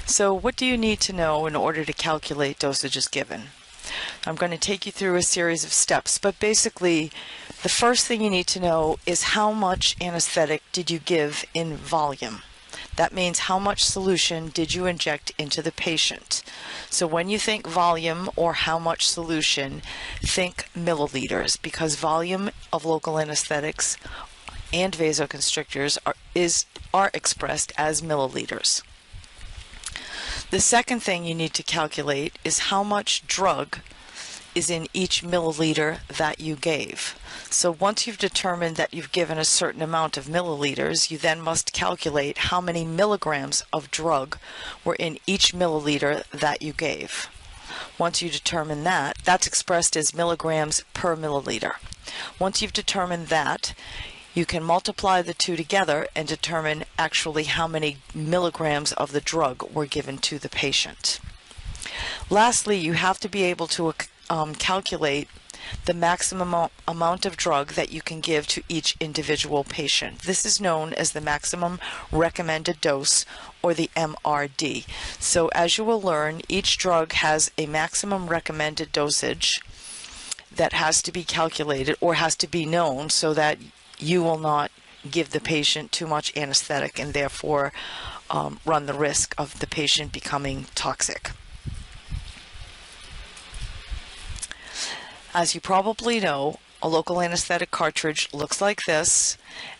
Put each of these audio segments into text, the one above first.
So what do you need to know in order to calculate dosages given? I'm going to take you through a series of steps, but basically the first thing you need to know is how much anesthetic did you give in volume. That means how much solution did you inject into the patient. So when you think volume or how much solution, think milliliters, because volume of local anesthetics and vasoconstrictors are expressed as milliliters. The second thing you need to calculate is how much drug is in each milliliter that you gave. So once you've determined that you've given a certain amount of milliliters, you then must calculate how many milligrams of drug were in each milliliter that you gave. Once you determine that, that's expressed as milligrams per milliliter. Once you've determined that, you can multiply the two together and determine actually how many milligrams of the drug were given to the patient. Lastly, you have to be able to calculate the maximum amount of drug that you can give to each individual patient. This is known as the maximum recommended dose, or the MRD. So as you will learn, each drug has a maximum recommended dosage that has to be calculated or has to be known so that you will not give the patient too much anesthetic and therefore run the risk of the patient becoming toxic. As you probably know, a local anesthetic cartridge looks like this,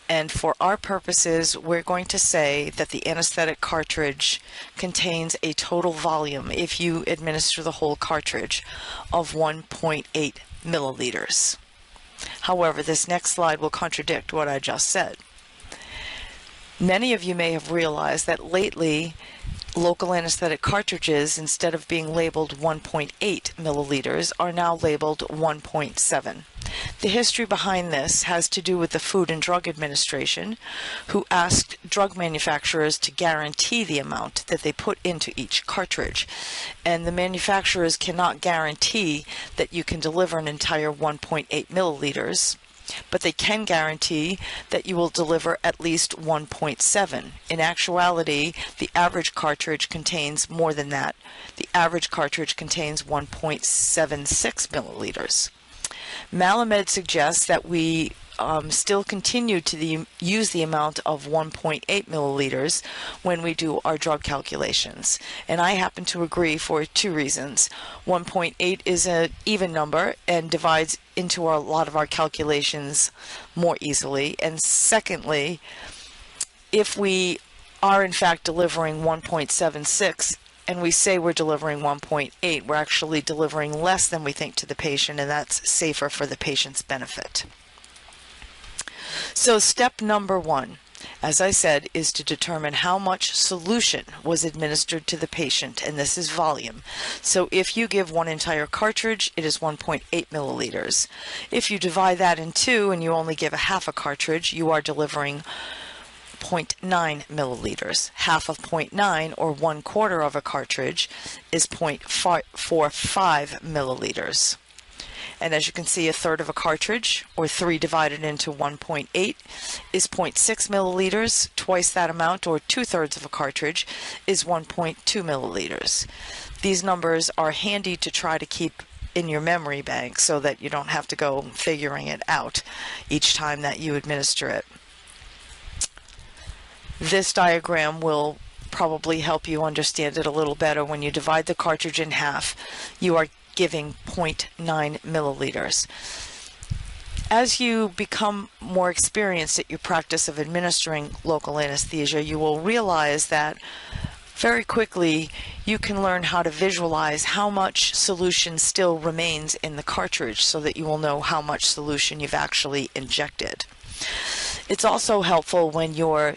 and for our purposes we're going to say that the anesthetic cartridge contains a total volume, if you administer the whole cartridge, of 1.8 milliliters. However, this next slide will contradict what I just said. Many of you may have realized that lately local anesthetic cartridges, instead of being labeled 1.8 milliliters, are now labeled 1.7. The history behind this has to do with the Food and Drug Administration, who asked drug manufacturers to guarantee the amount that they put into each cartridge. And the manufacturers cannot guarantee that you can deliver an entire 1.8 milliliters, but they can guarantee that you will deliver at least 1.7. In actuality, the average cartridge contains more than that. The average cartridge contains 1.76 milliliters. Malamed suggests that we still continue to use the amount of 1.8 milliliters when we do our drug calculations. And I happen to agree for two reasons. 1.8 is an even number and divides into a lot of our calculations more easily. And secondly, if we are in fact delivering 1.76 and we say we're delivering 1.8, we're actually delivering less than we think to the patient, and that's safer for the patient's benefit. So step number one, as I said, is to determine how much solution was administered to the patient, and this is volume. So if you give one entire cartridge, it is 1.8 milliliters. If you divide that in two and you only give a half a cartridge, you are delivering 0.9 milliliters. Half of 0.9, or 1/4 of a cartridge, is 0.45 milliliters. And as you can see, a third of a cartridge, or 3 divided into 1.8, is 0.6 milliliters. Twice that amount, or 2/3 of a cartridge, is 1.2 milliliters. These numbers are handy to try to keep in your memory bank so that you don't have to go figuring it out each time that you administer it. This diagram will probably help you understand it a little better. When you divide the cartridge in half, you are giving 0.9 milliliters. As you become more experienced at your practice of administering local anesthesia, you will realize that very quickly you can learn how to visualize how much solution still remains in the cartridge so that you will know how much solution you've actually injected. It's also helpful when your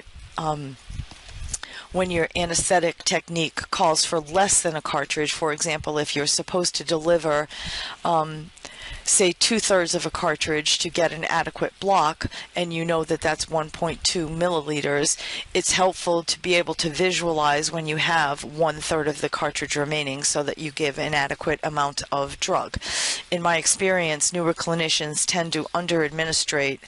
anesthetic technique calls for less than a cartridge. For example, if you're supposed to deliver say 2/3 of a cartridge to get an adequate block, and you know that that's 1.2 milliliters, it's helpful to be able to visualize when you have 1/3 of the cartridge remaining so that you give an adequate amount of drug. In my experience, newer clinicians tend to under-administrate,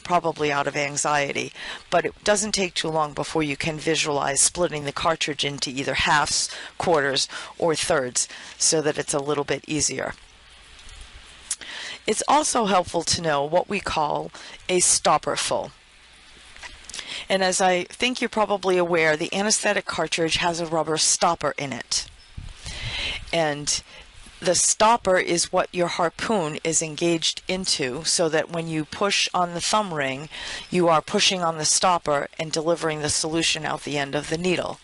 probably out of anxiety, but it doesn't take too long before you can visualize splitting the cartridge into either halves, quarters, or thirds so that it's a little bit easier. It's also helpful to know what we call a stopper full. And as I think you're probably aware, the anesthetic cartridge has a rubber stopper in it. And the stopper is what your harpoon is engaged into, so that when you push on the thumb ring, you are pushing on the stopper and delivering the solution out the end of the needle.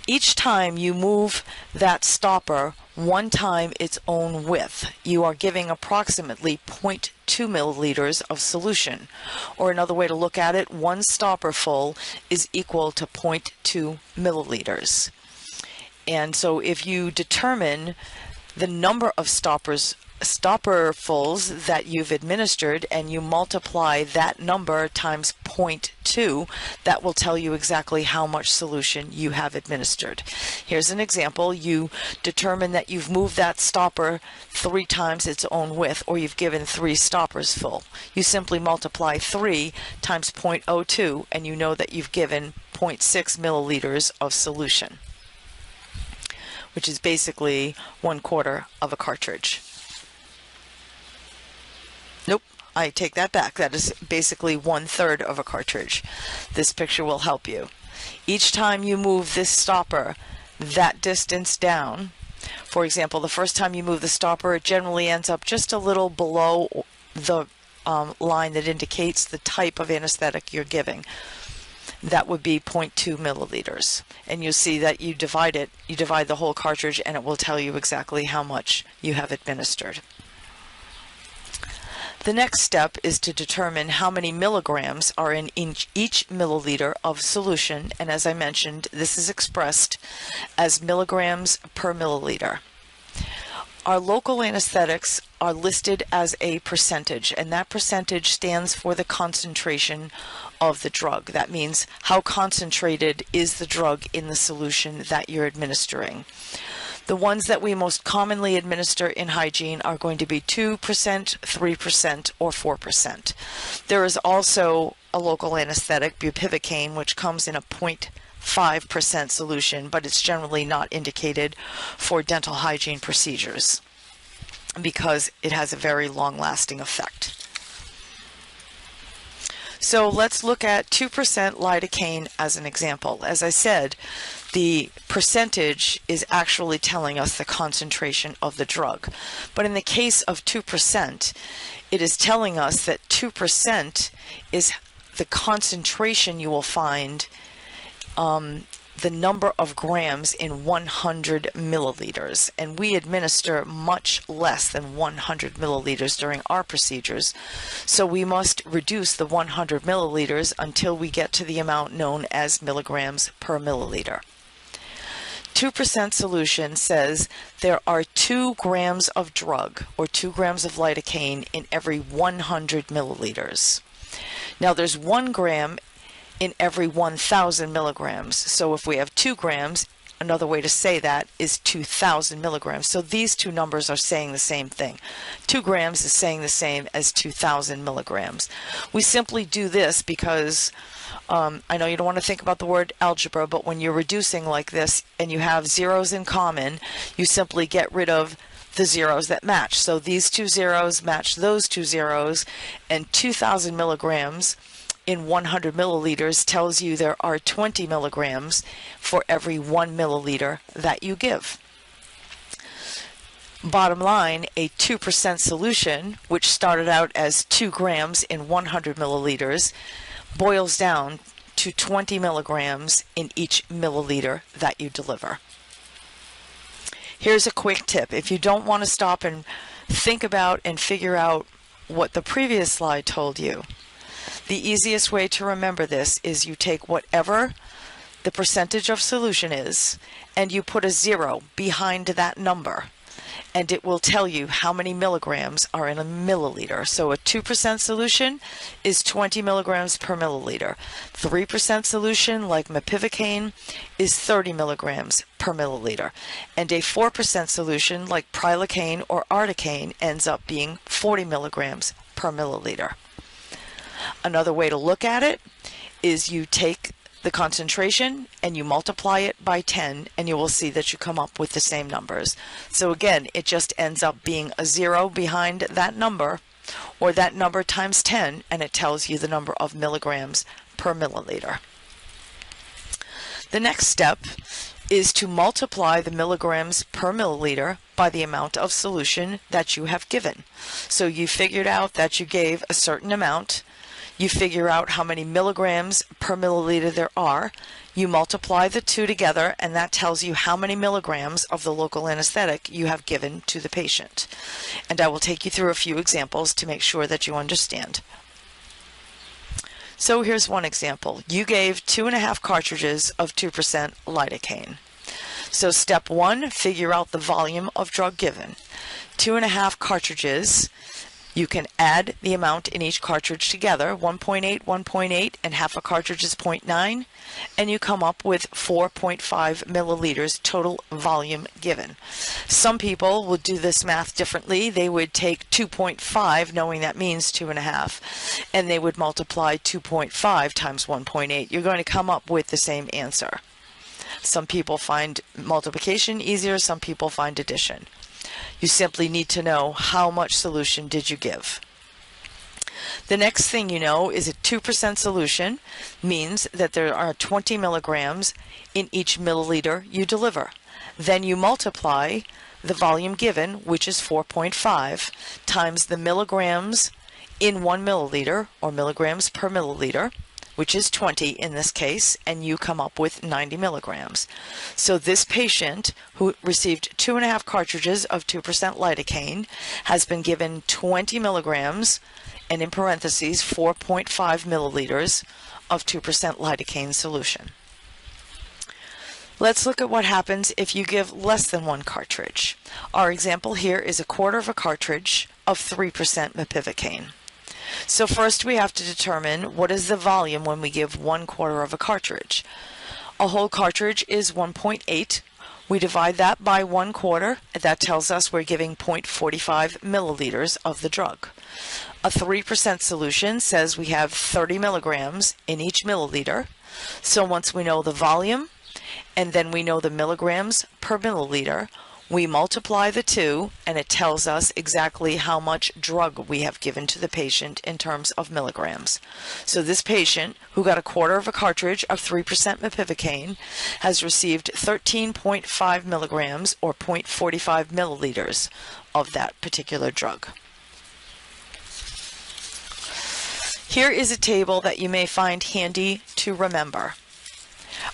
Each time you move that stopper 1 time its own width, you are giving approximately 0.2 milliliters of solution. Or another way to look at it, 1 stopper full is equal to 0.2 milliliters. And so if you determine the number of stopperfuls that you've administered and you multiply that number times 0.2, that will tell you exactly how much solution you have administered. Here's an example. You determine that you've moved that stopper 3 times its own width, or you've given 3 stoppers full. You simply multiply 3 times 0.02 and you know that you've given 0.6 milliliters of solution, which is basically 1/4 of a cartridge. Nope, I take that back. That is basically 1/3 of a cartridge. This picture will help you. Each time you move this stopper that distance down, for example, the first time you move the stopper, it generally ends up just a little below the line that indicates the type of anesthetic you're giving. That would be 0.2 milliliters. And you'll see that you divide the whole cartridge, and it will tell you exactly how much you have administered. The next step is to determine how many milligrams are in each milliliter of solution, and as I mentioned, this is expressed as milligrams per milliliter. Our local anesthetics are listed as a percentage, and that percentage stands for the concentration of the drug. That means how concentrated is the drug in the solution that you're administering. The ones that we most commonly administer in hygiene are going to be 2%, 3%, or 4%. There is also a local anesthetic, bupivacaine, which comes in a 0.5% solution, but it's generally not indicated for dental hygiene procedures because it has a very long-lasting effect. So let's look at 2% lidocaine as an example. As I said, the percentage is actually telling us the concentration of the drug. But in the case of 2%, it is telling us that 2% is the concentration you will find, the number of grams in 100 milliliters, and we administer much less than 100 milliliters during our procedures, so we must reduce the 100 milliliters until we get to the amount known as milligrams per milliliter. 2% solution says there are 2 grams of drug, or 2 grams of lidocaine, in every 100 milliliters. Now there's 1 gram in every 1,000 milligrams. So if we have 2 grams, another way to say that is 2,000 milligrams. So these two numbers are saying the same thing. 2 grams is saying the same as 2,000 milligrams. We simply do this because I know you don't want to think about the word algebra, but when you're reducing like this and you have zeros in common, you simply get rid of the zeros that match. So these 2 zeros match those 2 zeros, and 2,000 milligrams in 100 milliliters tells you there are 20 milligrams for every 1 milliliter that you give. Bottom line, a 2% solution, which started out as 2 grams in 100 milliliters, boils down to 20 milligrams in each milliliter that you deliver. Here's a quick tip. If you don't want to stop and think about and figure out what the previous slide told you, the easiest way to remember this is you take whatever the percentage of solution is and you put a 0 behind that number. and it will tell you how many milligrams are in a milliliter. So a 2% solution is 20 milligrams per milliliter. 3% solution, like mepivacaine, is 30 milligrams per milliliter. And a 4% solution, like prilocaine or articaine, ends up being 40 milligrams per milliliter. Another way to look at it is you take the concentration and you multiply it by 10, and you will see that you come up with the same numbers. So again, it just ends up being a 0 behind that number, or that number times 10, and it tells you the number of milligrams per milliliter. The next step is to multiply the milligrams per milliliter by the amount of solution that you have given. So you figured out that you gave a certain amount. You figure out how many milligrams per milliliter there are. You multiply the two together, and that tells you how many milligrams of the local anesthetic you have given to the patient. And I will take you through a few examples to make sure that you understand. So here's one example. You gave 2.5 cartridges of 2% lidocaine. So step 1, figure out the volume of drug given. 2.5 cartridges. You can add the amount in each cartridge together, 1.8, 1.8, and half a cartridge is 0.9, and you come up with 4.5 milliliters total volume given. Some people would do this math differently. They would take 2.5, knowing that means 2.5, and they would multiply 2.5 times 1.8. You're going to come up with the same answer. Some people find multiplication easier, some people find addition. You simply need to know how much solution did you give. The next thing you know is a 2% solution means that there are 20 milligrams in each milliliter you deliver. Then you multiply the volume given, which is 4.5, times the milligrams in 1 milliliter, or milligrams per milliliter, which is 20 in this case, and you come up with 90 milligrams. So this patient who received 2.5 cartridges of 2% lidocaine has been given 20 milligrams, and in parentheses 4.5 milliliters of 2% lidocaine solution. Let's look at what happens if you give less than 1 cartridge. Our example here is 1/4 of a cartridge of 3% mepivacaine. So first we have to determine what is the volume when we give 1/4 of a cartridge. A whole cartridge is 1.8. We divide that by 1/4. That tells us we're giving 0.45 milliliters of the drug. A 3% solution says we have 30 milligrams in each milliliter. So once we know the volume and then we know the milligrams per milliliter, we multiply the two, and it tells us exactly how much drug we have given to the patient in terms of milligrams. So this patient, who got 1/4 of a cartridge of 3% mepivacaine, has received 13.5 milligrams, or 0.45 milliliters, of that particular drug. Here is a table that you may find handy to remember.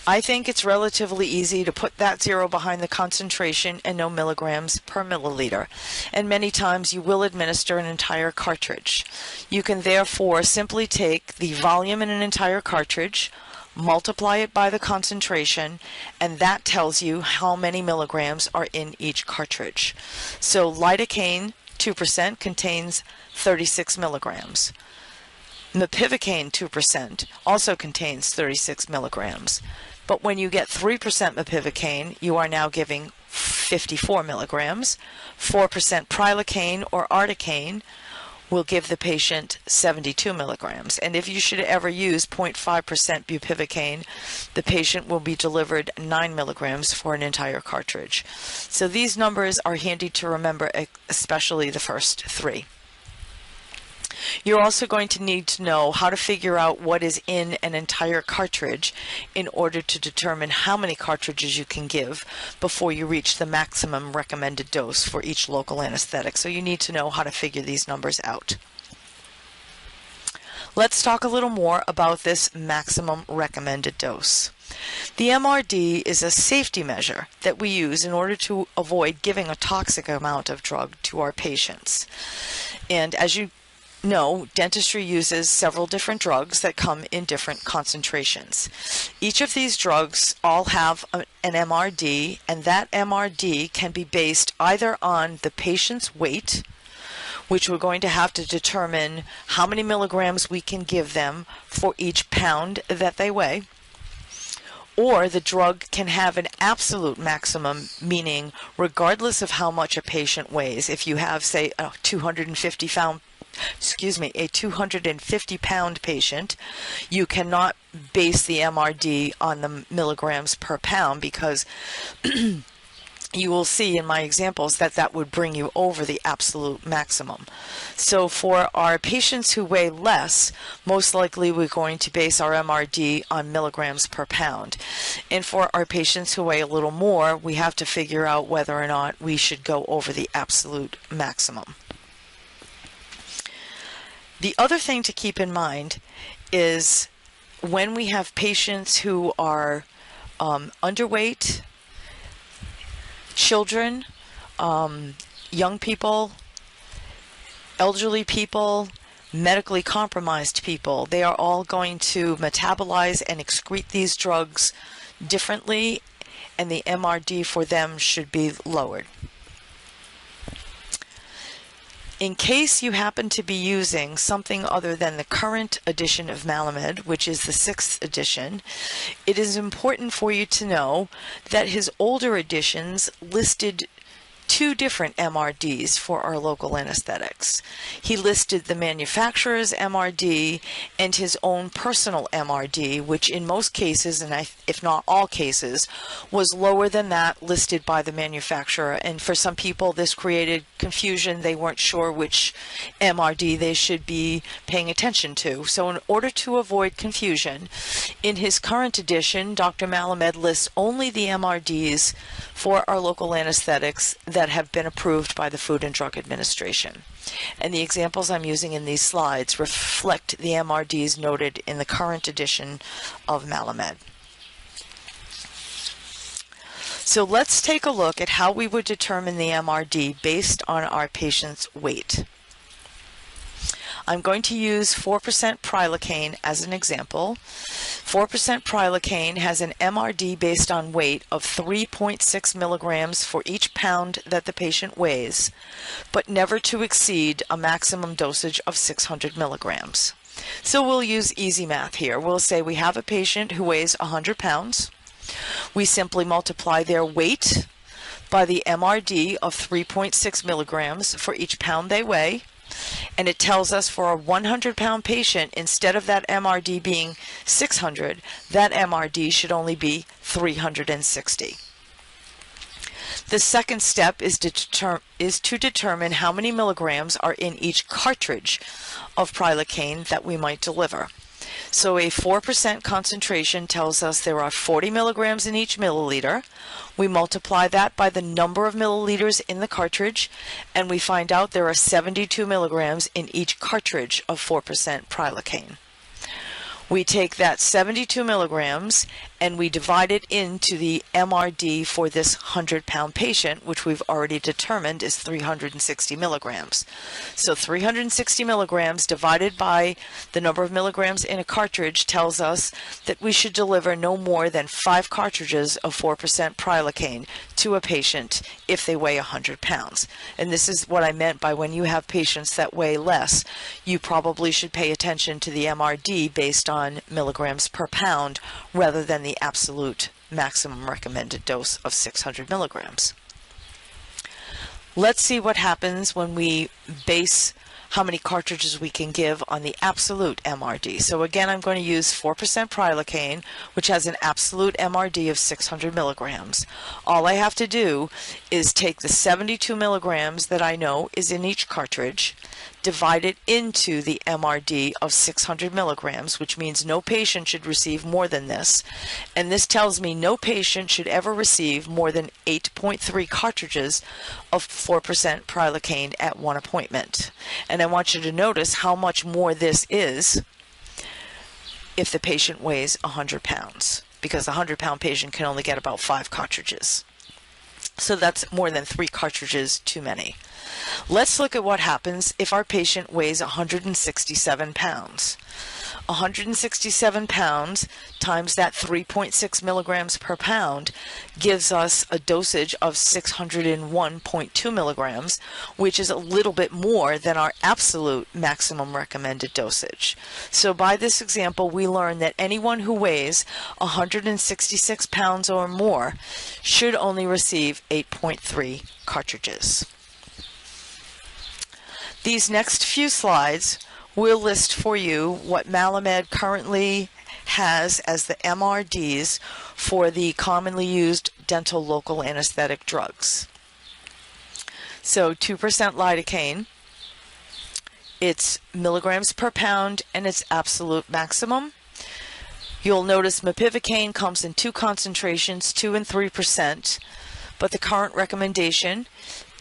I think it's relatively easy to put that 0 behind the concentration and know milligrams per milliliter, and many times you will administer an entire cartridge. You can therefore simply take the volume in an entire cartridge, multiply it by the concentration, and that tells you how many milligrams are in each cartridge. So lidocaine 2% contains 36 milligrams. Mepivacaine 2% also contains 36 milligrams. But when you get 3% mepivacaine, you are now giving 54 milligrams. 4% prilocaine or articaine will give the patient 72 milligrams. And if you should ever use 0.5% bupivacaine, the patient will be delivered 9 milligrams for an entire cartridge. So these numbers are handy to remember, especially the first 3. You're also going to need to know how to figure out what is in an entire cartridge in order to determine how many cartridges you can give before you reach the maximum recommended dose for each local anesthetic. So you need to know how to figure these numbers out. Let's talk a little more about this maximum recommended dose. The MRD is a safety measure that we use in order to avoid giving a toxic amount of drug to our patients. And as you No, dentistry uses several different drugs that come in different concentrations. Each of these drugs all have an MRD, and that MRD can be based either on the patient's weight, which we're going to have to determine how many milligrams we can give them for each pound that they weigh, or the drug can have an absolute maximum, meaning regardless of how much a patient weighs. If you have, say, a 250-pound patient, you cannot base the MRD on the milligrams per pound, because you will see in my examples that that would bring you over the absolute maximum. So for our patients who weigh less, most likely we're going to base our MRD on milligrams per pound. And for our patients who weigh a little more, we have to figure out whether or not we should go over the absolute maximum. The other thing to keep in mind is when we have patients who are underweight, children, young people, elderly people, medically compromised people, they are all going to metabolize and excrete these drugs differently, and the MRD for them should be lowered. In case you happen to be using something other than the current edition of Malamed, which is the 6th edition, it is important for you to know that his older editions listed 2 different MRDs for our local anesthetics. He listed the manufacturer's MRD and his own personal MRD, which in most cases, and if not all cases, was lower than that listed by the manufacturer. And for some people, this created confusion. They weren't sure which MRD they should be paying attention to. So in order to avoid confusion, in his current edition, Dr. Malamed lists only the MRDs for our local anesthetics that have been approved by the Food and Drug Administration. And the examples I'm using in these slides reflect the MRDs noted in the current edition of Malamed. So let's take a look at how we would determine the MRD based on our patient's weight. I'm going to use 4% prilocaine as an example. 4% prilocaine has an MRD based on weight of 3.6 milligrams for each pound that the patient weighs, but never to exceed a maximum dosage of 600 milligrams. So we'll use easy math here. We'll say we have a patient who weighs 100 pounds. We simply multiply their weight by the MRD of 3.6 milligrams for each pound they weigh. And it tells us for a 100-pound patient, instead of that MRD being 600, that MRD should only be 360. The second step is to determine how many milligrams are in each cartridge of prilocaine that we might deliver. So a 4% concentration tells us there are 40 milligrams in each milliliter. We multiply that by the number of milliliters in the cartridge, and we find out there are 72 milligrams in each cartridge of 4% prilocaine. We take that 72 milligrams and we divide it into the MRD for this 100-pound patient, which we've already determined is 360 milligrams. So 360 milligrams divided by the number of milligrams in a cartridge tells us that we should deliver no more than 5 cartridges of 4% prilocaine to a patient if they weigh 100 pounds. And this is what I meant by when you have patients that weigh less, you probably should pay attention to the MRD based on milligrams per pound rather than the absolute maximum recommended dose of 600 milligrams. Let's see what happens when we base how many cartridges we can give on the absolute MRD. So again, I'm going to use 4% prilocaine, which has an absolute MRD of 600 milligrams. All I have to do is take the 72 milligrams that I know is in each cartridge, divide it into the MRD of 600 milligrams, which means no patient should receive more than this. And this tells me no patient should ever receive more than 8.3 cartridges of 4% prilocaine at one appointment. And I want you to notice how much more this is if the patient weighs 100 pounds, because a 100-pound patient can only get about 5 cartridges. So that's more than 3 cartridges too many. Let's look at what happens if our patient weighs 167 pounds. 167 pounds times that 3.6 milligrams per pound gives us a dosage of 601.2 milligrams, which is a little bit more than our absolute maximum recommended dosage. So by this example, we learn that anyone who weighs 166 pounds or more should only receive 8.3 cartridges. These next few slides will list for you what Malamed currently has as the MRDs for the commonly used dental local anesthetic drugs. So 2% lidocaine, it's milligrams per pound and its absolute maximum. You'll notice mepivacaine comes in 2 concentrations, 2 and 3%, but the current recommendation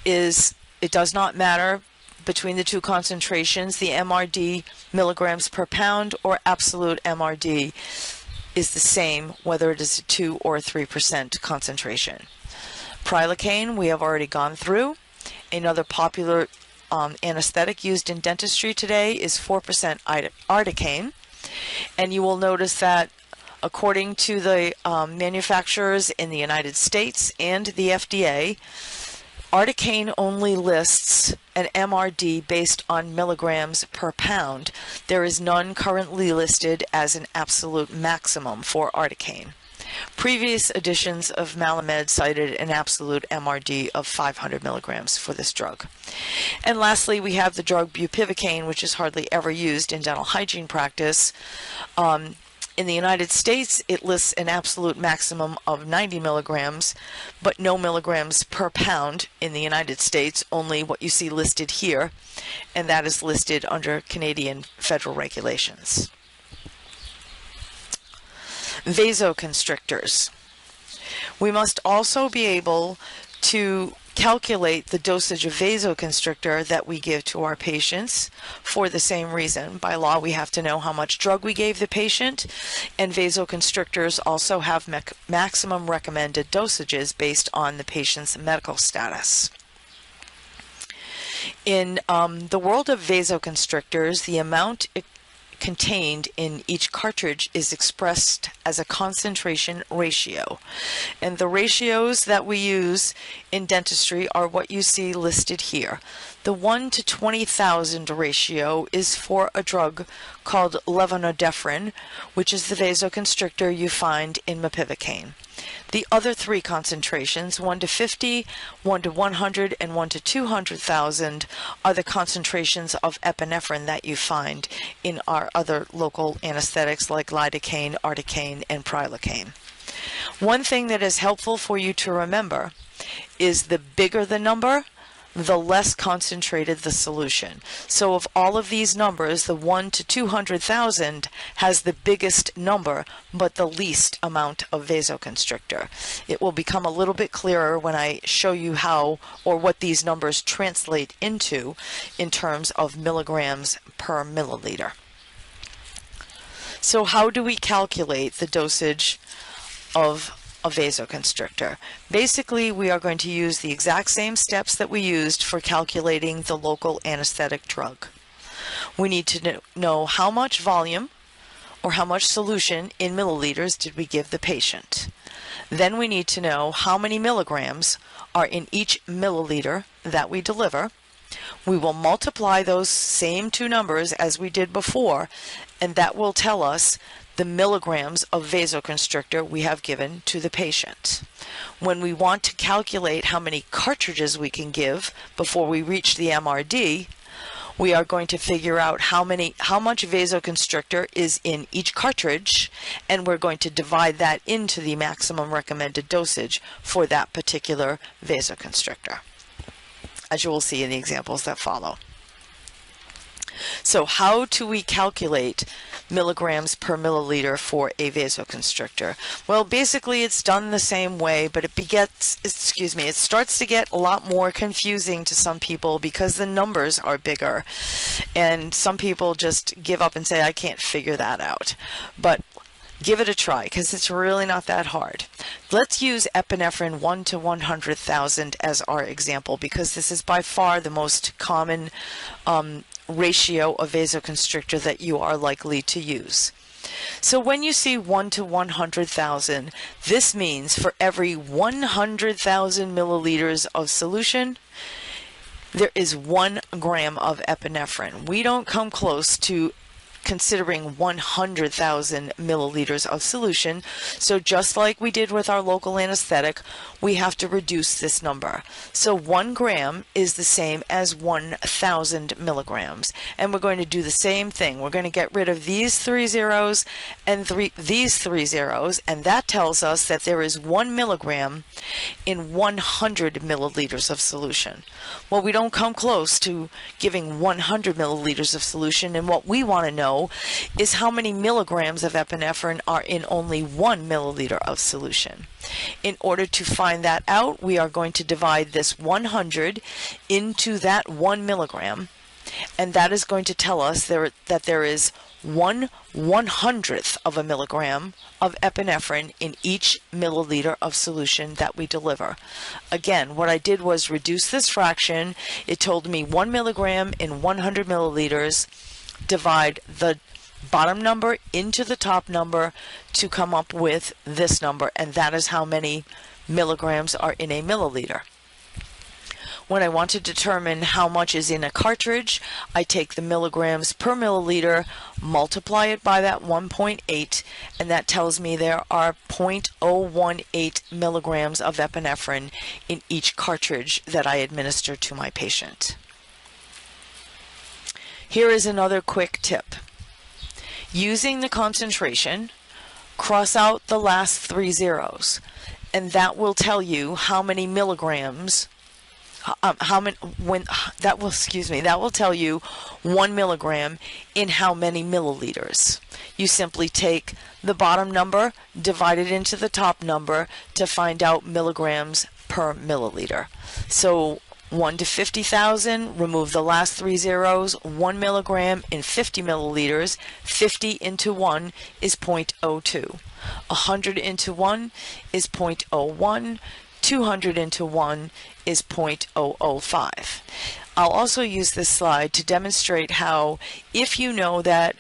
is it does not matter between the 2 concentrations. The MRD, milligrams per pound, or absolute MRD is the same whether it is a 2 or 3% concentration. Prilocaine we have already gone through. Another popular anesthetic used in dentistry today is 4% articaine, and you will notice that according to the manufacturers in the United States and the FDA, articaine only lists an MRD based on milligrams per pound. There is none currently listed as an absolute maximum for articaine. Previous editions of Malamed cited an absolute MRD of 500 milligrams for this drug. And lastly, we have the drug bupivacaine, which is hardly ever used in dental hygiene practice. In the United States, it lists an absolute maximum of 90 milligrams, but no milligrams per pound in the United States, only what you see listed here, and that is listed under Canadian federal regulations. Vasoconstrictors. We must also be able to calculate the dosage of vasoconstrictor that we give to our patients for the same reason. By law, we have to know how much drug we gave the patient, and vasoconstrictors also have maximum recommended dosages based on the patient's medical status. In the world of vasoconstrictors, the amount contained in each cartridge is expressed as a concentration ratio, and the ratios that we use in dentistry are what you see listed here. The 1 to 20,000 ratio is for a drug called levonorepinephrine, which is the vasoconstrictor you find in mepivacaine. The other 3 concentrations, 1 to 50, 1 to 100, and 1 to 200,000, are the concentrations of epinephrine that you find in our other local anesthetics like lidocaine, articaine, and prilocaine. One thing that is helpful for you to remember is the bigger the number, the less concentrated the solution. So of all of these numbers, the 1 to 200,000 has the biggest number, but the least amount of vasoconstrictor. It will become a little bit clearer when I show you how or what these numbers translate into in terms of milligrams per milliliter. So how do we calculate the dosage of a vasoconstrictor? Basically, we are going to use the exact same steps that we used for calculating the local anesthetic drug. We need to know how much volume or how much solution in milliliters did we give the patient. Then we need to know how many milligrams are in each milliliter that we deliver. We will multiply those same 2 numbers as we did before, and that will tell us the milligrams of vasoconstrictor we have given to the patient. When we want to calculate how many cartridges we can give before we reach the MRD, we are going to figure out how much vasoconstrictor is in each cartridge, and we're going to divide that into the maximum recommended dosage for that particular vasoconstrictor, as you will see in the examples that follow. So how do we calculate milligrams per milliliter for a vasoconstrictor? Well, basically it's done the same way, but it starts to get a lot more confusing to some people because the numbers are bigger, and some people just give up and say, I can't figure that out. But Give it a try because it's really not that hard. Let's use epinephrine 1 to 100,000 as our example because this is by far the most common ratio of vasoconstrictor that you are likely to use. So when you see 1 to 100,000, this means for every 100,000 milliliters of solution, there is 1 gram of epinephrine. We don't come close to considering 100,000 milliliters of solution. So just like we did with our local anesthetic, we have to reduce this number. So 1 gram is the same as 1,000 milligrams. And we're going to do the same thing. We're going to get rid of these 3 zeros and these 3 zeros, and that tells us that there is 1 milligram in 100 milliliters of solution. Well, we don't come close to giving 100 milliliters of solution, and what we want to know is how many milligrams of epinephrine are in only 1 milliliter of solution. In order to find that out, we are going to divide this 100 into that 1 milligram, and that is going to tell us that there is 1/100th of a milligram of epinephrine in each milliliter of solution that we deliver. Again, what I did was reduce this fraction. It told me 1 milligram in 100 milliliters. Divide the bottom number into the top number to come up with this number, and that is how many milligrams are in a milliliter. When I want to determine how much is in a cartridge, I take the milligrams per milliliter, multiply it by that 1.8, and that tells me there are 0.018 milligrams of epinephrine in each cartridge that I administer to my patient. Here is another quick tip. Using the concentration, cross out the last 3 zeros, and that will tell you how many milligrams, that will tell you 1 milligram in how many milliliters. You simply take the bottom number, divide it into the top number to find out milligrams per milliliter. So 1 to 50,000, remove the last 3 zeros, 1 milligram in 50 milliliters, 50 into 1 is 0.02. 100 into 1 is 0.01. 200 into 1 is 0.005. I'll also use this slide to demonstrate how, if you know that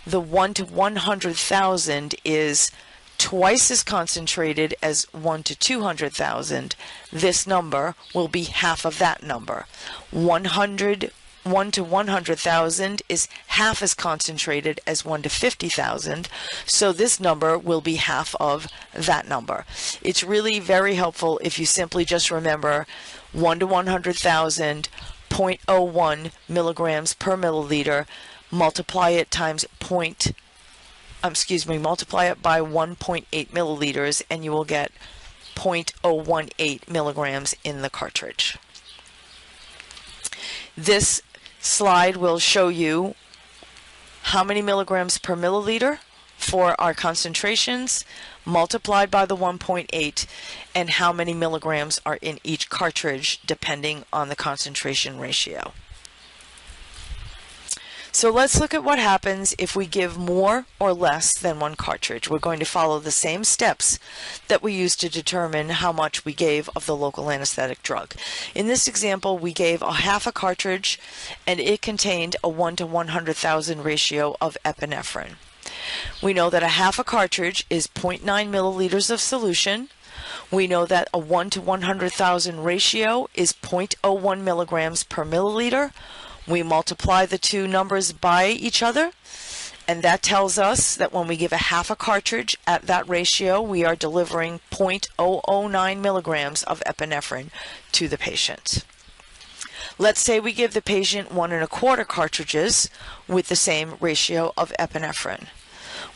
the 1 to 100,000 is twice as concentrated as 1 to 200,000, this number will be half of that number. 1 to 100,000 is half as concentrated as 1 to 50,000, so this number will be half of that number. It's really very helpful if you simply just remember 1 to 100,000, 0.01 milligrams per milliliter, multiply it times multiply it by 1.8 milliliters, and you will get 0.018 milligrams in the cartridge. This slide will show you how many milligrams per milliliter for our concentrations multiplied by the 1.8 and how many milligrams are in each cartridge depending on the concentration ratio. So let's look at what happens if we give more or less than 1 cartridge. We're going to follow the same steps that we used to determine how much we gave of the local anesthetic drug. In this example, we gave a half a cartridge, and it contained a 1 to 100,000 ratio of epinephrine. We know that a half a cartridge is 0.9 milliliters of solution. We know that a 1 to 100,000 ratio is 0.01 milligrams per milliliter. We multiply the two numbers by each other, and that tells us that when we give a half a cartridge at that ratio, we are delivering 0.009 milligrams of epinephrine to the patient. Let's say we give the patient 1 1/4 cartridges with the same ratio of epinephrine.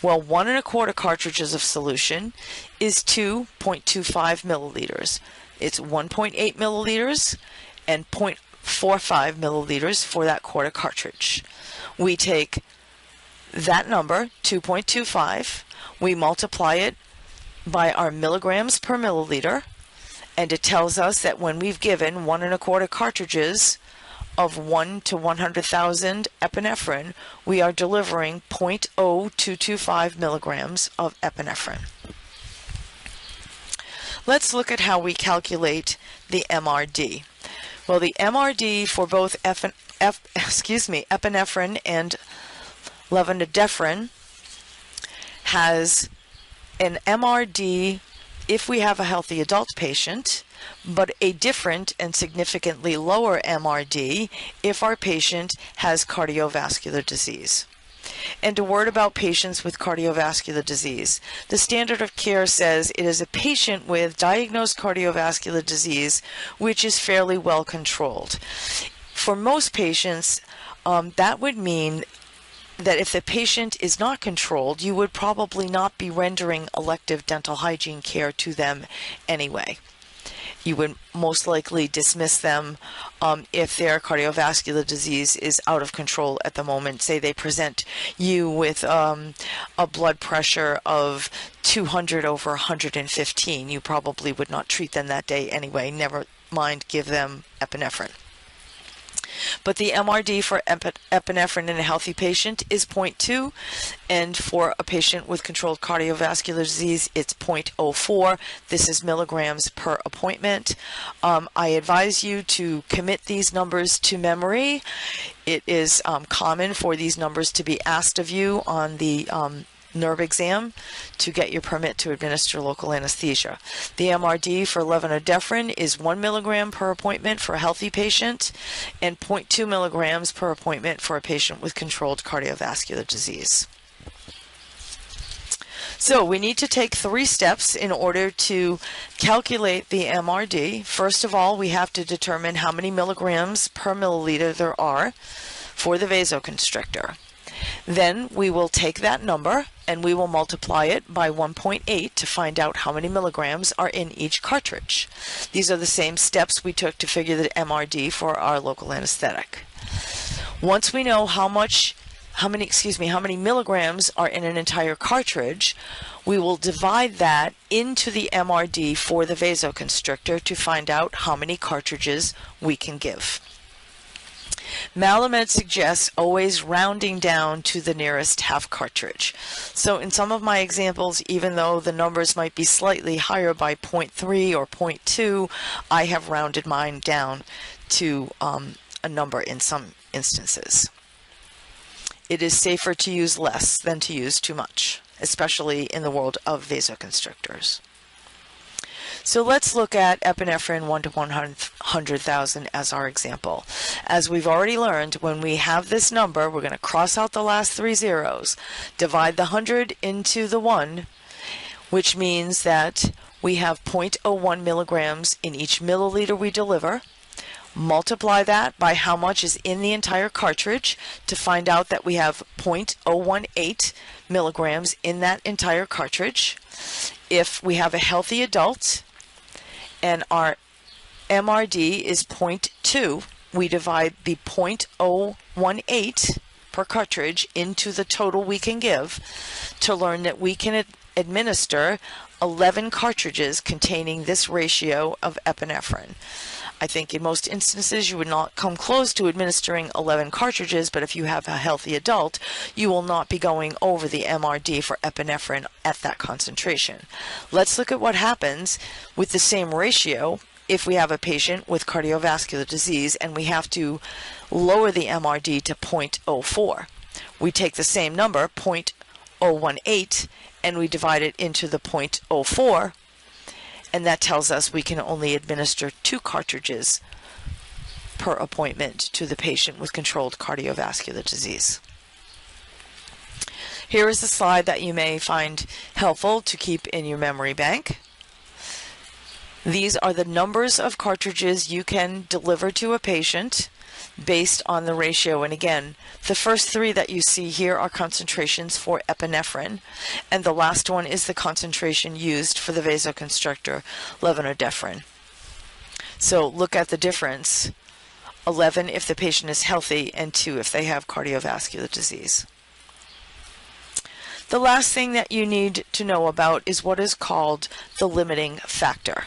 Well, 1 1/4 cartridges of solution is 2.25 milliliters. It's 1.8 milliliters and 0.45 milliliters for that quarter cartridge. We take that number, 2.25, we multiply it by our milligrams per milliliter, and it tells us that when we've given 1 1/4 cartridges of 1 to 100,000 epinephrine, we are delivering 0.0225 milligrams of epinephrine. Let's look at how we calculate the MRD. Well, the MRD for both epinephrine and levonorepinephrine has an MRD if we have a healthy adult patient, but a different and significantly lower MRD if our patient has cardiovascular disease. And a word about patients with cardiovascular disease. The standard of care says it is a patient with diagnosed cardiovascular disease which is fairly well controlled. For most patients, that would mean that if the patient is not controlled, you would probably not be rendering elective dental hygiene care to them anyway. You would most likely dismiss them if their cardiovascular disease is out of control at the moment. Say they present you with a blood pressure of 200 over 115. You probably would not treat them that day anyway. Never mind give them epinephrine. But the MRD for epinephrine in a healthy patient is 0.2, and for a patient with controlled cardiovascular disease, it's 0.04. This is milligrams per appointment. I advise you to commit these numbers to memory. It is common for these numbers to be asked of you on the nerve exam to get your permit to administer local anesthesia. The MRD for levonorepinephrine is 1 milligram per appointment for a healthy patient and 0.2 milligrams per appointment for a patient with controlled cardiovascular disease. So we need to take 3 steps in order to calculate the MRD. First of all, we have to determine how many milligrams per milliliter there are for the vasoconstrictor. Then we will take that number and we will multiply it by 1.8 to find out how many milligrams are in each cartridge. These are the same steps we took to figure the MRD for our local anesthetic. Once we know how many milligrams are in an entire cartridge, we will divide that into the MRD for the vasoconstrictor to find out how many cartridges we can give. Malamed suggests always rounding down to the nearest half cartridge. So in some of my examples, even though the numbers might be slightly higher by 0.3 or 0.2, I have rounded mine down to a number in some instances. It is safer to use less than to use too much, especially in the world of vasoconstrictors. So let's look at epinephrine 1 to 100,000 as our example. As we've already learned, when we have this number, we're going to cross out the last 3 zeros, divide the 100 into the 1, which means that we have 0.01 milligrams in each milliliter we deliver. Multiply that by how much is in the entire cartridge to find out that we have 0.018 milligrams in that entire cartridge. If we have a healthy adult and our MRD is 0.2, we divide the 0.018 per cartridge into the total we can give to learn that we can administer 11 cartridges containing this ratio of epinephrine. I think in most instances you would not come close to administering 11 cartridges, but if you have a healthy adult, you will not be going over the MRD for epinephrine at that concentration. Let's look at what happens with the same ratio if we have a patient with cardiovascular disease and we have to lower the MRD to 0.04. We take the same number, 0.018, and we divide it into the 0.04, and that tells us we can only administer 2 cartridges per appointment to the patient with controlled cardiovascular disease. Here is a slide that you may find helpful to keep in your memory bank. These are the numbers of cartridges you can deliver to a patient based on the ratio. And again, the first 3 that you see here are concentrations for epinephrine, and the last one is the concentration used for the vasoconstrictor, levonorepinephrine. So look at the difference, 11 if the patient is healthy and 2 if they have cardiovascular disease. The last thing that you need to know about is what is called the limiting factor.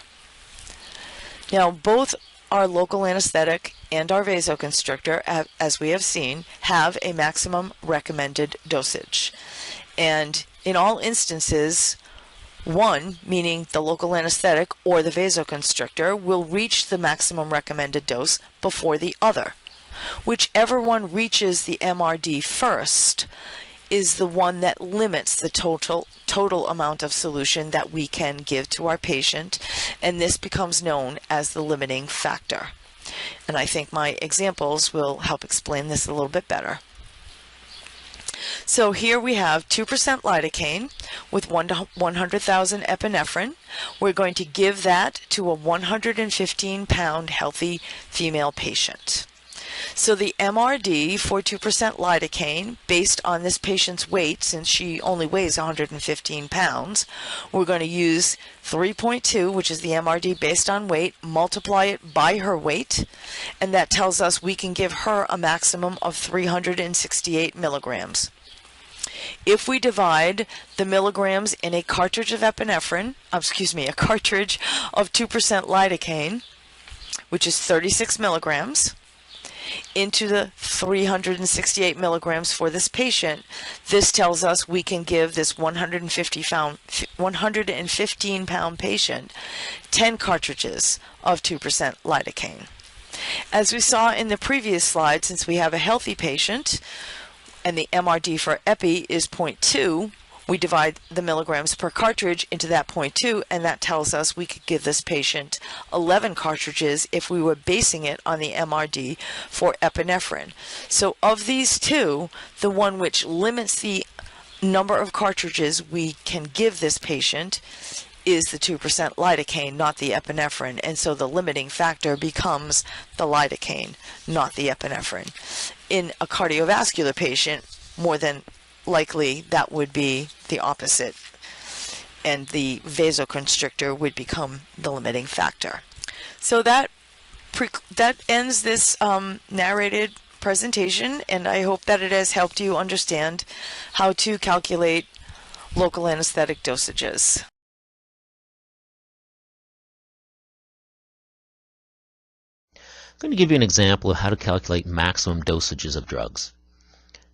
Now, both our local anesthetic and our vasoconstrictor, as we have seen, have a maximum recommended dosage. And in all instances, one, meaning the local anesthetic or the vasoconstrictor, will reach the maximum recommended dose before the other. Whichever one reaches the MRD first is the one that limits the total amount of solution that we can give to our patient, and this becomes known as the limiting factor. And I think my examples will help explain this a little bit better. So here we have 2% lidocaine with 1 to 100,000 epinephrine. We're going to give that to a 115-pound healthy female patient. So the MRD for 2% lidocaine, based on this patient's weight, since she only weighs 115 pounds, we're going to use 3.2, which is the MRD based on weight, multiply it by her weight, and that tells us we can give her a maximum of 368 milligrams. If we divide the milligrams in a cartridge of epinephrine, a cartridge of 2% lidocaine, which is 36 milligrams, into the 368 milligrams for this patient, this tells us we can give this 115-pound patient 10 cartridges of 2% lidocaine. As we saw in the previous slide, since we have a healthy patient and the MRD for epi is 0.2, we divide the milligrams per cartridge into that 0.2, and that tells us we could give this patient 11 cartridges if we were basing it on the MRD for epinephrine. So of these two, the one which limits the number of cartridges we can give this patient is the 2% lidocaine, not the epinephrine, and so the limiting factor becomes the lidocaine, not the epinephrine. In a cardiovascular patient, more than likely that would be the opposite, and the vasoconstrictor would become the limiting factor. So that ends this narrated presentation, and I hope that it has helped you understand how to calculate local anesthetic dosages. I'm going to give you an example of how to calculate maximum dosages of drugs.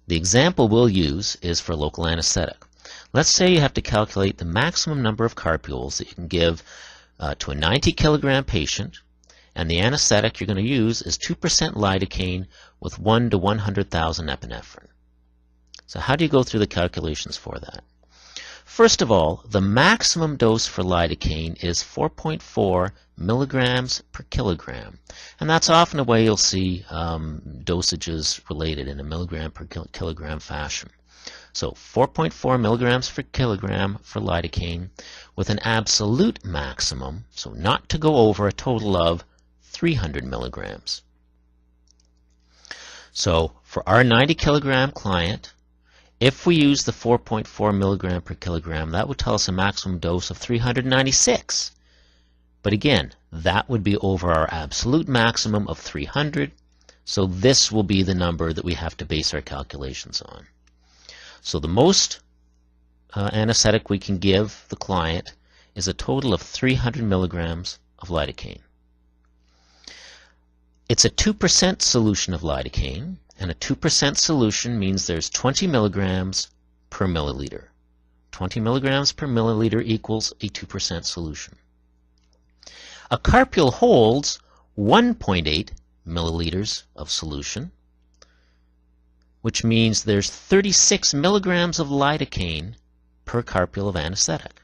The example we'll use is for local anesthetic. Let's say you have to calculate the maximum number of carpules that you can give to a 90 kilogram patient, and the anesthetic you're going to use is 2% lidocaine with 1 to 100,000 epinephrine. So how do you go through the calculations for that? First of all, the maximum dose for lidocaine is 4.4 milligrams per kilogram. And that's often a way you'll see dosages related in a milligram per kilogram fashion. So 4.4 milligrams per kilogram for lidocaine with an absolute maximum, so not to go over, a total of 300 milligrams. So for our 90 kilogram client, if we use the 4.4 milligram per kilogram, that would tell us a maximum dose of 396. But again, that would be over our absolute maximum of 300, so this will be the number that we have to base our calculations on. So the most anesthetic we can give the client is a total of 300 milligrams of lidocaine. It's a 2% solution of lidocaine, and a 2% solution means there's 20 milligrams per milliliter. 20 milligrams per milliliter equals a 2% solution. A carpule holds 1.8 milliliters of solution, which means there's 36 milligrams of lidocaine per carpule of anesthetic.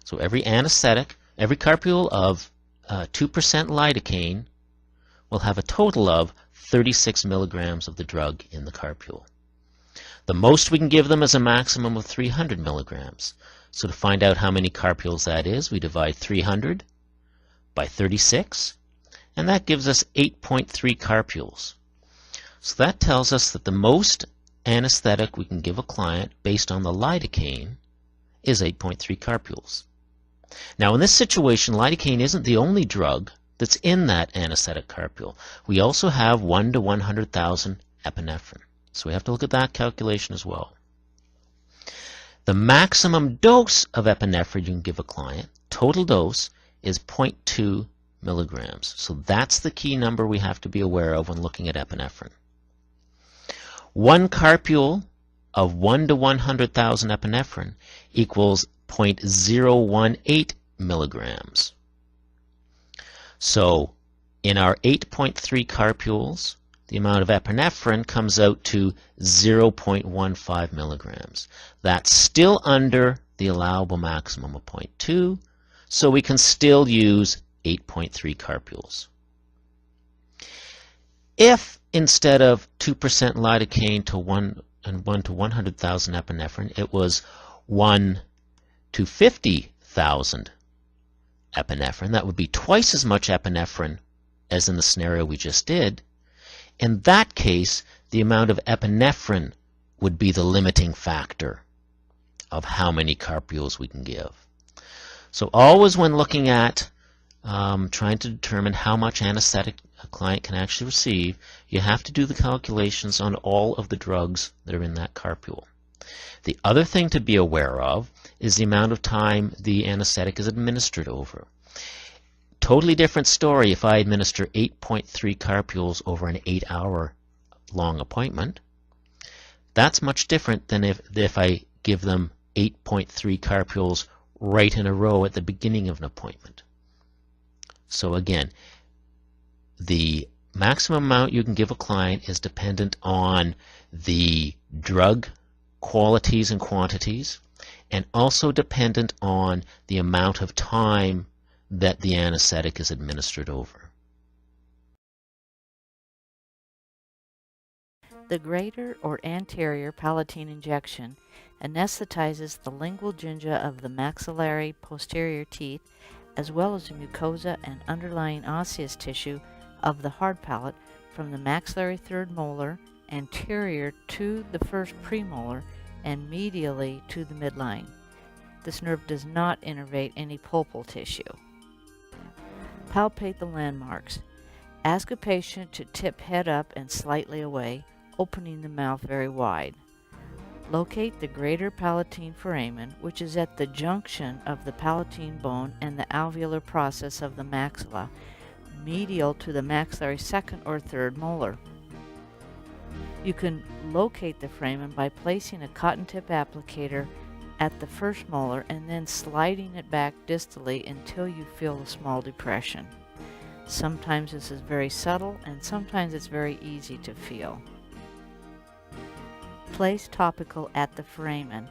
So every anesthetic, every carpule of 2% lidocaine will have a total of 36 milligrams of the drug in the carpule. The most we can give them is a maximum of 300 milligrams. So to find out how many carpules that is, we divide 300 by 36, and that gives us 8.3 carpules. So that tells us that the most anesthetic we can give a client based on the lidocaine is 8.3 carpules. Now in this situation, lidocaine isn't the only drug that's in that anesthetic carpule. We also have 1 to 100,000 epinephrine. So we have to look at that calculation as well. The maximum dose of epinephrine you can give a client, total dose, is 0.2 milligrams. So that's the key number we have to be aware of when looking at epinephrine. 1 carpule of 1 to 100,000 epinephrine equals 0.018 milligrams. So in our 8.3 carpules, the amount of epinephrine comes out to 0.15 milligrams. That's still under the allowable maximum of 0.2, so we can still use 8.3 carpules. If instead of 2% lidocaine to 1 to 100,000 epinephrine, it was 1 to 50,000 epinephrine, that would be twice as much epinephrine as in the scenario we just did. In that case, the amount of epinephrine would be the limiting factor of how many carpules we can give. So always when looking at trying to determine how much anesthetic a client can actually receive, you have to do the calculations on all of the drugs that are in that carpule. The other thing to be aware of is the amount of time the anesthetic is administered over. Totally different story if I administer 8.3 carpules over an 8-hour long appointment. That's much different than if I give them 8.3 carpules right in a row at the beginning of an appointment. So again, the maximum amount you can give a client is dependent on the drug qualities and quantities, and also dependent on the amount of time that the anesthetic is administered over. The greater or anterior palatine injection anesthetizes the lingual gingia of the maxillary posterior teeth, as well as the mucosa and underlying osseous tissue of the hard palate from the maxillary third molar anterior to the first premolar and medially to the midline. This nerve does not innervate any pulpal tissue. Palpate the landmarks. Ask a patient to tip head up and slightly away, opening the mouth very wide. Locate the greater palatine foramen, which is at the junction of the palatine bone and the alveolar process of the maxilla, medial to the maxillary second or third molar. You can locate the foramen by placing a cotton tip applicator at the first molar and then sliding it back distally until you feel a small depression. Sometimes this is very subtle and sometimes it's very easy to feel. Place topical at the foramen.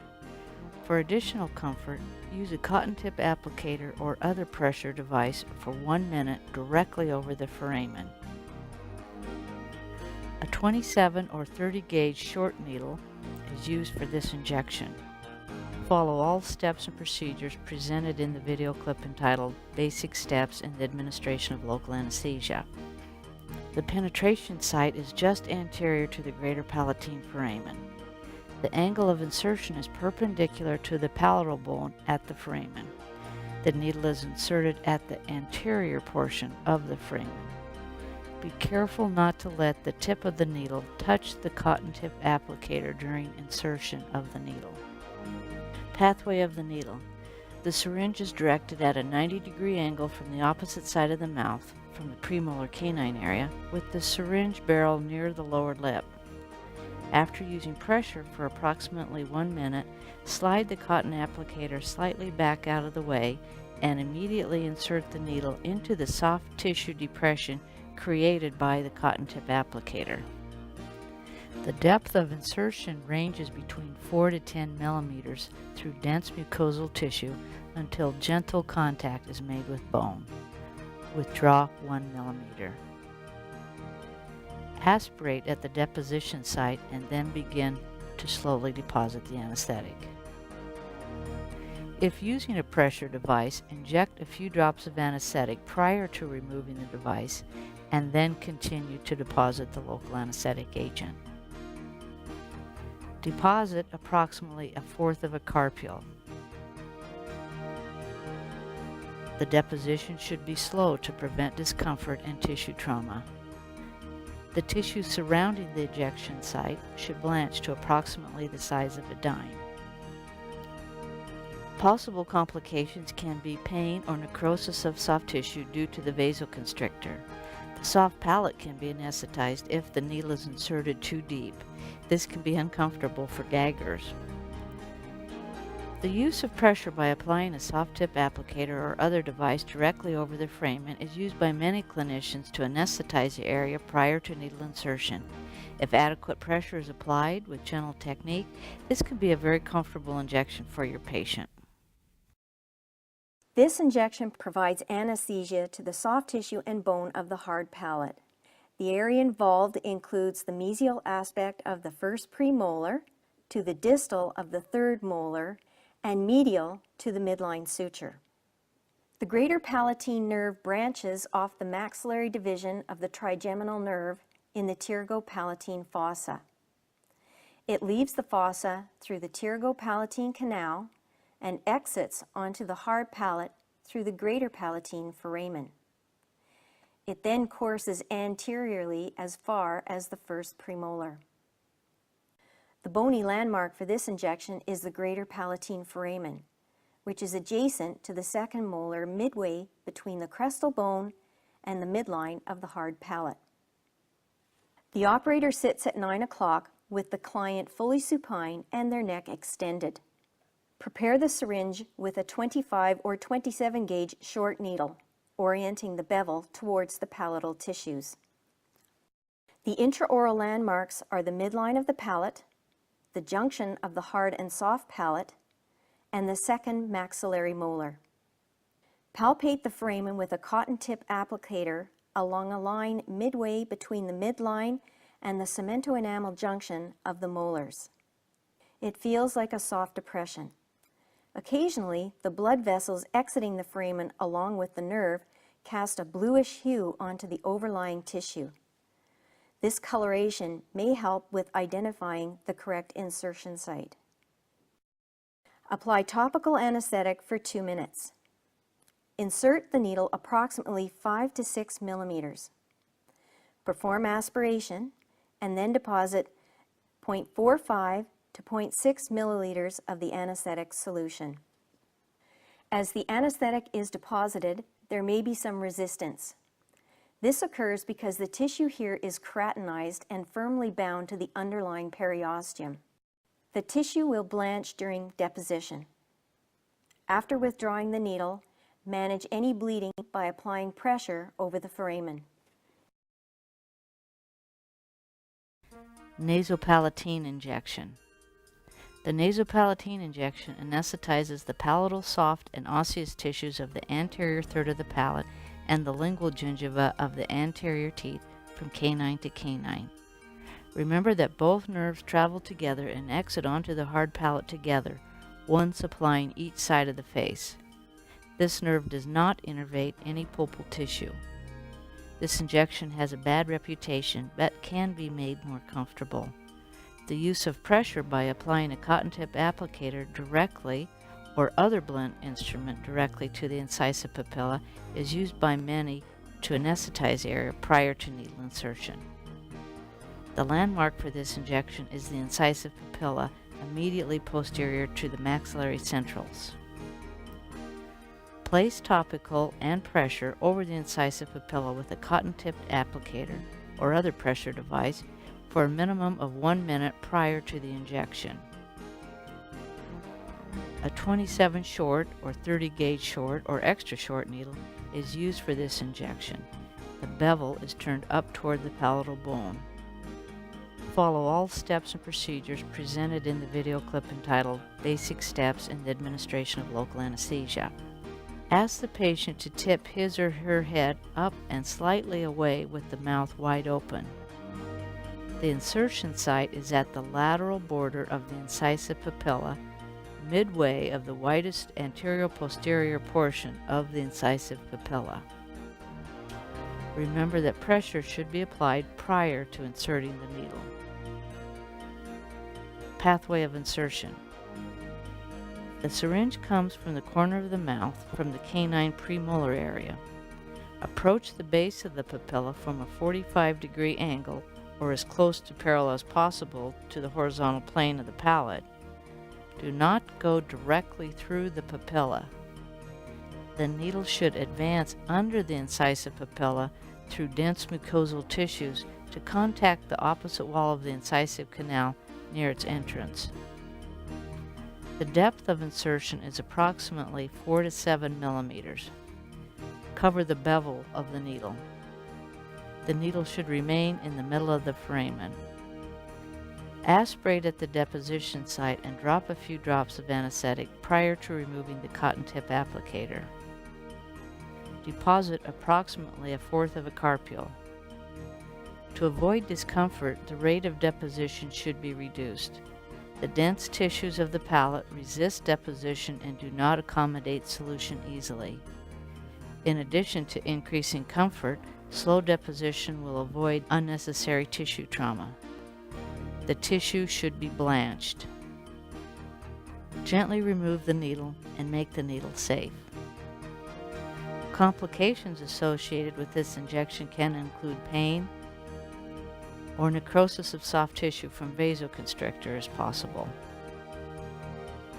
For additional comfort, use a cotton tip applicator or other pressure device for 1 minute directly over the foramen. A 27 or 30 gauge short needle is used for this injection. Follow all steps and procedures presented in the video clip entitled Basic Steps in the Administration of Local Anesthesia. The penetration site is just anterior to the greater palatine foramen. The angle of insertion is perpendicular to the palatal bone at the foramen. The needle is inserted at the anterior portion of the foramen. Be careful not to let the tip of the needle touch the cotton tip applicator during insertion of the needle. Pathway of the needle. The syringe is directed at a 90-degree angle from the opposite side of the mouth, from the premolar canine area, with the syringe barrel near the lower lip. After using pressure for approximately 1 minute, slide the cotton applicator slightly back out of the way and immediately insert the needle into the soft tissue depression created by the cotton tip applicator. The depth of insertion ranges between 4 to 10 millimeters through dense mucosal tissue until gentle contact is made with bone. Withdraw 1 millimeter. Aspirate at the deposition site and then begin to slowly deposit the anesthetic. If using a pressure device, inject a few drops of anesthetic prior to removing the device and then continue to deposit the local anesthetic agent. Deposit approximately 1/4 of a carpule. The deposition should be slow to prevent discomfort and tissue trauma. The tissue surrounding the ejection site should blanch to approximately the size of a dime. Possible complications can be pain or necrosis of soft tissue due to the vasoconstrictor. The soft palate can be anesthetized if the needle is inserted too deep. This can be uncomfortable for gaggers. The use of pressure by applying a soft tip applicator or other device directly over the foramen is used by many clinicians to anesthetize the area prior to needle insertion. If adequate pressure is applied with gentle technique, this can be a very comfortable injection for your patient. This injection provides anesthesia to the soft tissue and bone of the hard palate. The area involved includes the mesial aspect of the first premolar to the distal of the third molar and medial to the midline suture. The greater palatine nerve branches off the maxillary division of the trigeminal nerve in the pterygopalatine fossa. It leaves the fossa through the pterygopalatine canal and exits onto the hard palate through the greater palatine foramen. It then courses anteriorly as far as the first premolar. The bony landmark for this injection is the greater palatine foramen, which is adjacent to the second molar midway between the crestal bone and the midline of the hard palate. The operator sits at 9 o'clock with the client fully supine and their neck extended. Prepare the syringe with a 25 or 27 gauge short needle, orienting the bevel towards the palatal tissues. The intraoral landmarks are the midline of the palate, the junction of the hard and soft palate, and the second maxillary molar. Palpate the foramen with a cotton tip applicator along a line midway between the midline and the cemento-enamel junction of the molars. It feels like a soft depression. Occasionally, the blood vessels exiting the foramen along with the nerve cast a bluish hue onto the overlying tissue. This coloration may help with identifying the correct insertion site. Apply topical anesthetic for 2 minutes. Insert the needle approximately 5 to 6 millimeters. Perform aspiration and then deposit 0.45 to 0.6 milliliters of the anesthetic solution. As the anesthetic is deposited, there may be some resistance. This occurs because the tissue here is keratinized and firmly bound to the underlying periosteum. The tissue will blanch during deposition. After withdrawing the needle, manage any bleeding by applying pressure over the foramen. Nasopalatine injection. The nasopalatine injection anesthetizes the palatal soft and osseous tissues of the anterior third of the palate and the lingual gingiva of the anterior teeth from canine to canine. Remember that both nerves travel together and exit onto the hard palate together, one supplying each side of the face. This nerve does not innervate any pulpal tissue. This injection has a bad reputation but can be made more comfortable. The use of pressure by applying a cotton tip applicator directly or other blunt instrument directly to the incisive papilla is used by many to anesthetize the area prior to needle insertion. The landmark for this injection is the incisive papilla immediately posterior to the maxillary centrals. Place topical and pressure over the incisive papilla with a cotton-tipped applicator or other pressure device for a minimum of 1 minute prior to the injection. A 27 short or 30 gauge short or extra short needle is used for this injection. The bevel is turned up toward the palatal bone. Follow all steps and procedures presented in the video clip entitled Basic Steps in the Administration of Local Anesthesia. Ask the patient to tip his or her head up and slightly away with the mouth wide open. The insertion site is at the lateral border of the incisive papilla, midway of the widest anterior-posterior portion of the incisive papilla. Remember that pressure should be applied prior to inserting the needle. Pathway of insertion. The syringe comes from the corner of the mouth from the canine premolar area. Approach the base of the papilla from a 45-degree angle or as close to parallel as possible to the horizontal plane of the palate. Do not go directly through the papilla. The needle should advance under the incisive papilla through dense mucosal tissues to contact the opposite wall of the incisive canal near its entrance. The depth of insertion is approximately 4 to 7 millimeters. Cover the bevel of the needle. The needle should remain in the middle of the foramen. Aspirate at the deposition site and drop a few drops of anesthetic prior to removing the cotton tip applicator. Deposit approximately 1/4 of a carpule. To avoid discomfort, the rate of deposition should be reduced. The dense tissues of the palate resist deposition and do not accommodate solution easily. In addition to increasing comfort, slow deposition will avoid unnecessary tissue trauma. The tissue should be blanched. Gently remove the needle and make the needle safe. Complications associated with this injection can include pain or necrosis of soft tissue from vasoconstrictor as possible.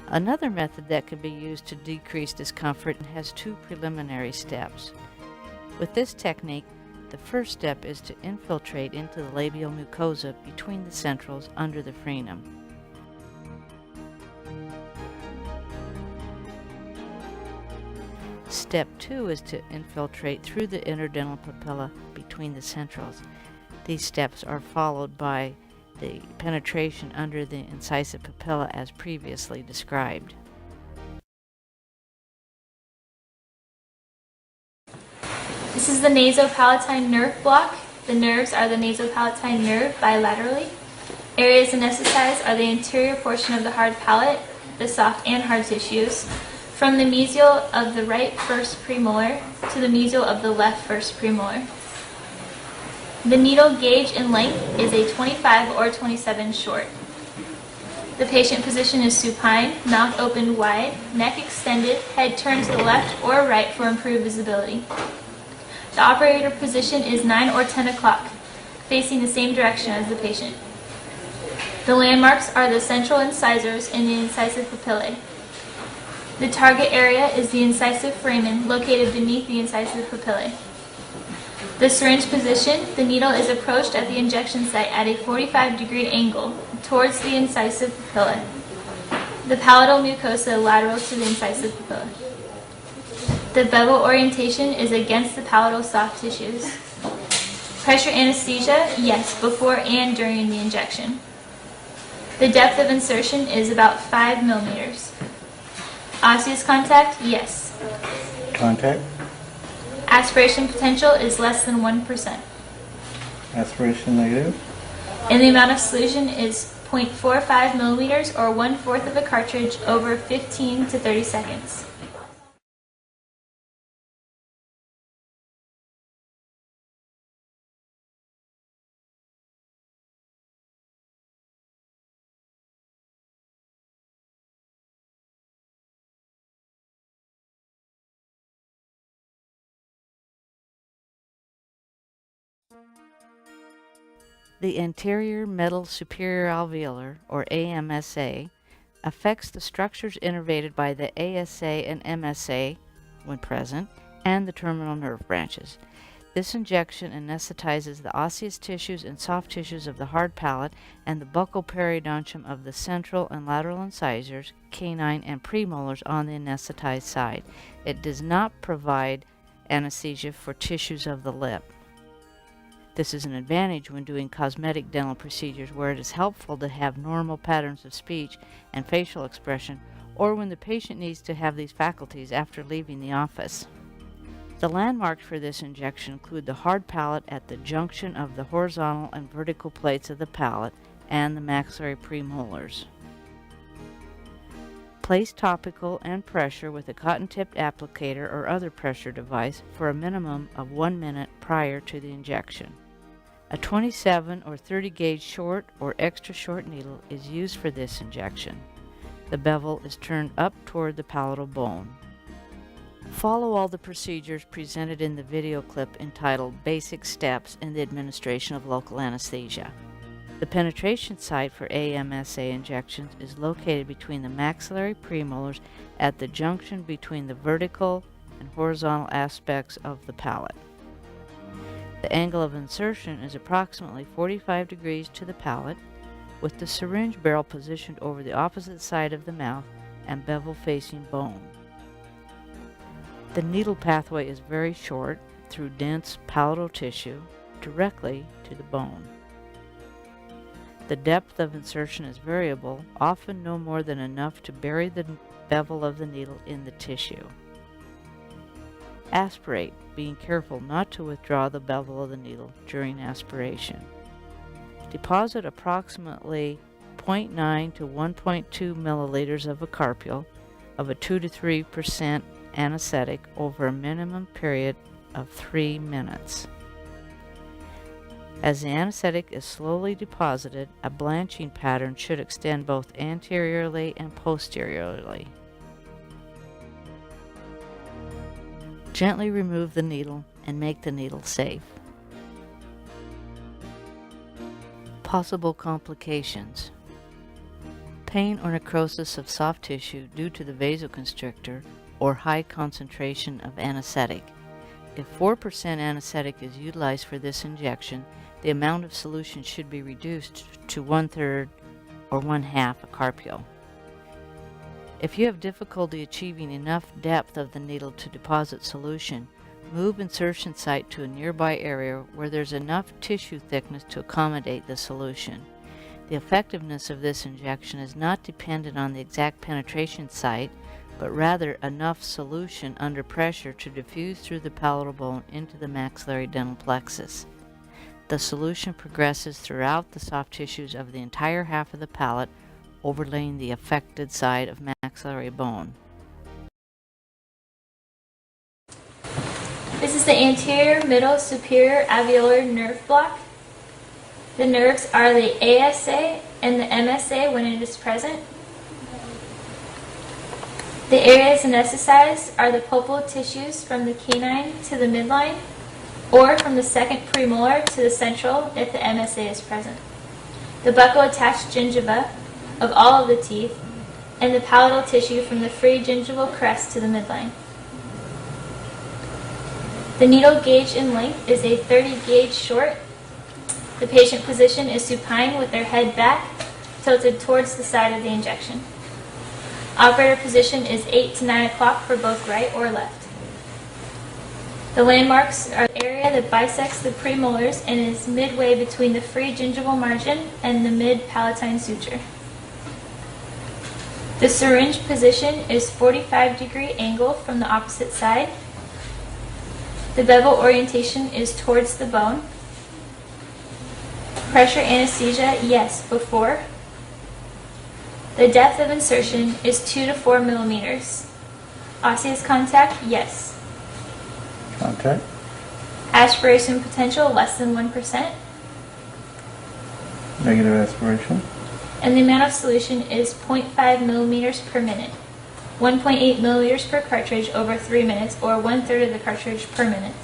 Another method that can be used to decrease discomfort has 2 preliminary steps. With this technique, the first step is to infiltrate into the labial mucosa between the centrals under the frenum. Step 2 is to infiltrate through the interdental papilla between the centrals. These steps are followed by the penetration under the incisive papilla as previously described. This is the nasopalatine nerve block. The nerves are the nasopalatine nerve bilaterally. Areas anesthetized are the anterior portion of the hard palate, the soft and hard tissues, from the mesial of the right first premolar to the mesial of the left first premolar. The needle gauge in length is a 25 or 27 short. The patient position is supine, mouth opened wide, neck extended, head turned to the left or right for improved visibility. The operator position is 9 or 10 o'clock, facing the same direction as the patient. The landmarks are the central incisors and the incisive papillae. The target area is the incisive foramen located beneath the incisive papillae. The syringe position, the needle is approached at the injection site at a 45-degree angle towards the incisive papilla. The palatal mucosa lateral to the incisive papilla. The bevel orientation is against the palatal soft tissues. Pressure anesthesia, yes, before and during the injection. The depth of insertion is about 5 millimeters. Osseous contact, yes. Contact? Aspiration potential is less than 1%. Aspiration negative? And the amount of solution is 0.45 milliliters or 1/4 of a cartridge over 15 to 30 seconds. The anterior middle superior alveolar, or AMSA, affects the structures innervated by the ASA and MSA, when present, and the terminal nerve branches. This injection anesthetizes the osseous tissues and soft tissues of the hard palate and the buccal periodontium of the central and lateral incisors, canine, and premolars on the anesthetized side. It does not provide anesthesia for tissues of the lip. This is an advantage when doing cosmetic dental procedures where it is helpful to have normal patterns of speech and facial expression, or when the patient needs to have these faculties after leaving the office. The landmarks for this injection include the hard palate at the junction of the horizontal and vertical plates of the palate and the maxillary premolars. Place topical and pressure with a cotton-tipped applicator or other pressure device for a minimum of 1 minute prior to the injection. A 27 or 30 gauge short or extra short needle is used for this injection. The bevel is turned up toward the palatal bone. Follow all the procedures presented in the video clip entitled Basic Steps in the Administration of Local Anesthesia. The penetration site for AMSA injections is located between the maxillary premolars at the junction between the vertical and horizontal aspects of the palate. The angle of insertion is approximately 45 degrees to the palate, with the syringe barrel positioned over the opposite side of the mouth and bevel facing bone. The needle pathway is very short through dense palatal tissue directly to the bone. The depth of insertion is variable, often no more than enough to bury the bevel of the needle in the tissue. Aspirate, being careful not to withdraw the bevel of the needle during aspiration. Deposit approximately 0.9 to 1.2 milliliters of a carpule of a 2 to 3% anesthetic over a minimum period of 3 minutes. As the anesthetic is slowly deposited, a blanching pattern should extend both anteriorly and posteriorly. Gently remove the needle and make the needle safe. Possible complications: pain or necrosis of soft tissue due to the vasoconstrictor or high concentration of anesthetic. If 4% anesthetic is utilized for this injection, the amount of solution should be reduced to 1/3 or 1/2 a carpule. If you have difficulty achieving enough depth of the needle to deposit solution, move insertion site to a nearby area where there's enough tissue thickness to accommodate the solution. The effectiveness of this injection is not dependent on the exact penetration site, but rather enough solution under pressure to diffuse through the palatal bone into the maxillary dental plexus. The solution progresses throughout the soft tissues of the entire half of the palate, overlaying the affected side of maxillary bone. This is the anterior middle superior alveolar nerve block. The nerves are the ASA and the MSA when it is present. The areas anesthetized are the pulpal tissues from the canine to the midline, or from the second premolar to the central if the MSA is present. The buccal-attached gingiva of all of the teeth, and the palatal tissue from the free gingival crest to the midline. The needle gauge in length is a 30 gauge short. The patient position is supine with their head back, tilted towards the side of the injection. Operator position is 8 to 9 o'clock for both right or left. The landmarks are the area that bisects the premolars and is midway between the free gingival margin and the mid-palatine suture. The syringe position is 45-degree angle from the opposite side. The bevel orientation is towards the bone. Pressure anesthesia, yes, before. The depth of insertion is 2 to 4 millimeters. Osseous contact, yes. Contact. Aspiration potential, less than 1%. Negative aspiration. And the amount of solution is 0.5 millimeters per minute. 1.8 milliliters per cartridge over 3 minutes, or 1/3 of the cartridge per minute.